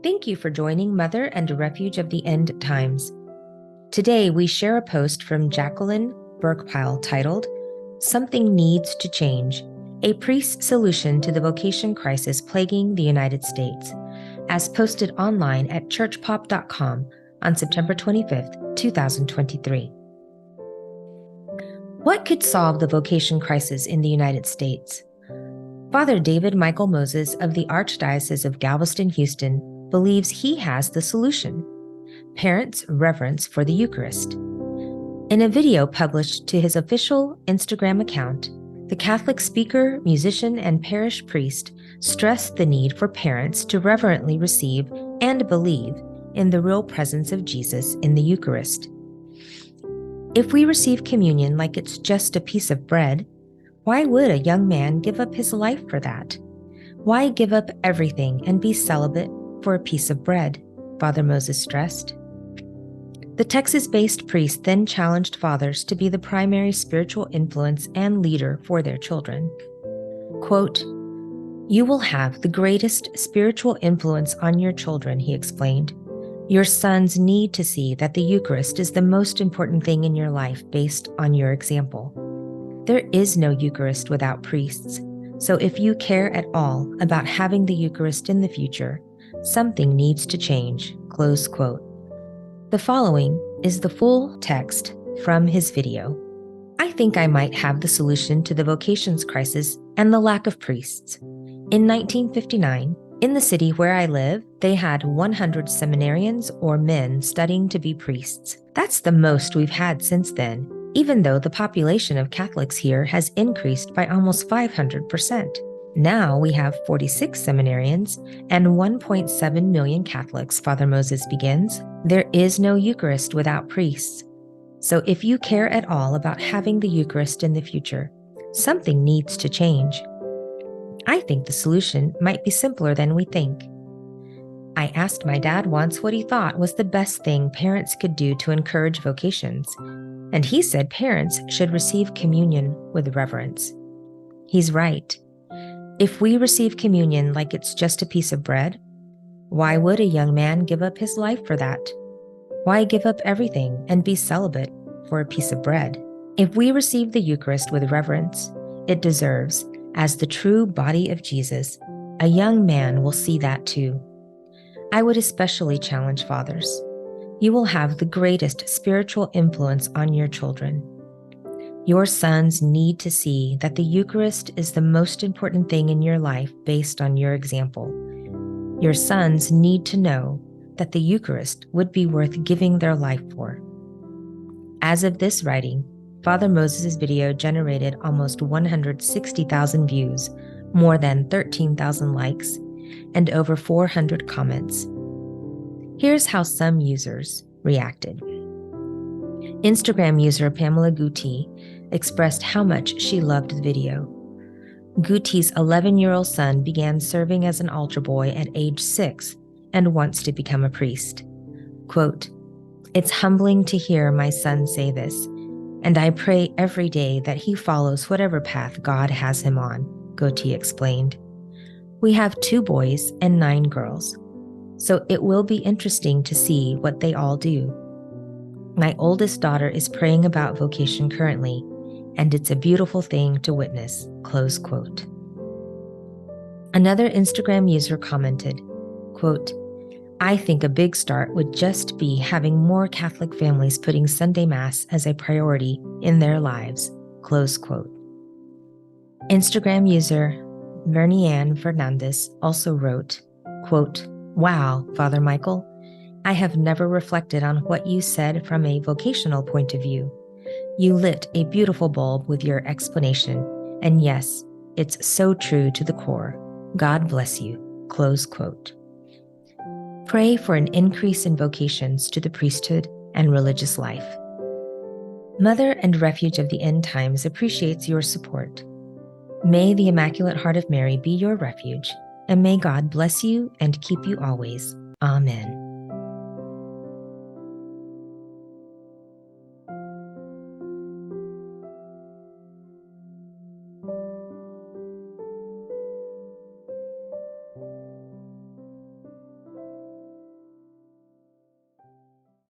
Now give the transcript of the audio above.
Thank you for joining Mother and Refuge of the End Times. Today, we share a post from Jacqueline Burkpile titled, Something Needs to Change, a priest's solution to the vocation crisis plaguing the United States, as posted online at churchpop.com on September 25th, 2023. What could solve the vocation crisis in the United States? Father David Michael Moses of the Archdiocese of Galveston-Houston believes he has the solution: parents' reverence for the Eucharist. In a video published to his official Instagram account, the Catholic speaker, musician, and parish priest stressed the need for parents to reverently receive and believe in the real presence of Jesus in the Eucharist. If we receive communion like it's just a piece of bread, why would a young man give up his life for that? Why give up everything and be celibate for a piece of bread? Father Moses stressed. The Texas-based priest then challenged fathers to be the primary spiritual influence and leader for their children. Quote, "You will have the greatest spiritual influence on your children," he explained. "Your sons need to see that the Eucharist is the most important thing in your life based on your example. There is no Eucharist without priests, so if you care at all about having the Eucharist in the future, something needs to change." Close quote. The following is the full text from his video. I think I might have the solution to the vocations crisis and the lack of priests. In 1959, in the city where I live, they had 100 seminarians or men studying to be priests. That's the most we've had since then, even though the population of Catholics here has increased by almost 500%. Now we have 46 seminarians and 1.7 million Catholics, Father Moses begins. There is no Eucharist without priests. So if you care at all about having the Eucharist in the future, something needs to change. I think the solution might be simpler than we think. I asked my dad once what he thought was the best thing parents could do to encourage vocations, and he said parents should receive communion with reverence. He's right. If we receive communion like it's just a piece of bread, why would a young man give up his life for that? Why give up everything and be celibate for a piece of bread? If we receive the Eucharist with reverence, it deserves, as the true body of Jesus, a young man will see that too. I would especially challenge fathers. You will have the greatest spiritual influence on your children. Your sons need to see that the Eucharist is the most important thing in your life based on your example. Your sons need to know that the Eucharist would be worth giving their life for. As of this writing, Father Moses' video generated almost 160,000 views, more than 13,000 likes, and over 400 comments. Here's how some users reacted. Instagram user Pamela Guti expressed how much she loved the video. Guti's 11-year-old son began serving as an altar boy at age 6 and wants to become a priest. Quote, "It's humbling to hear my son say this, and I pray every day that he follows whatever path God has him on," Guti explained. "We have 2 boys and 9 girls, so it will be interesting to see what they all do. My oldest daughter is praying about vocation currently, and it's a beautiful thing to witness." Close quote. Another Instagram user commented, quote, "I think a big start would just be having more Catholic families putting Sunday Mass as a priority in their lives." Close quote. Instagram user Vernianne Fernandez also wrote, quote, "Wow, Father Michael, I have never reflected on what you said from a vocational point of view. You lit a beautiful bulb with your explanation, and yes, it's so true to the core. God bless you." Close quote. Pray for an increase in vocations to the priesthood and religious life. Mother and Refuge of the End Times appreciates your support. May the Immaculate Heart of Mary be your refuge, and may God bless you and keep you always. Amen.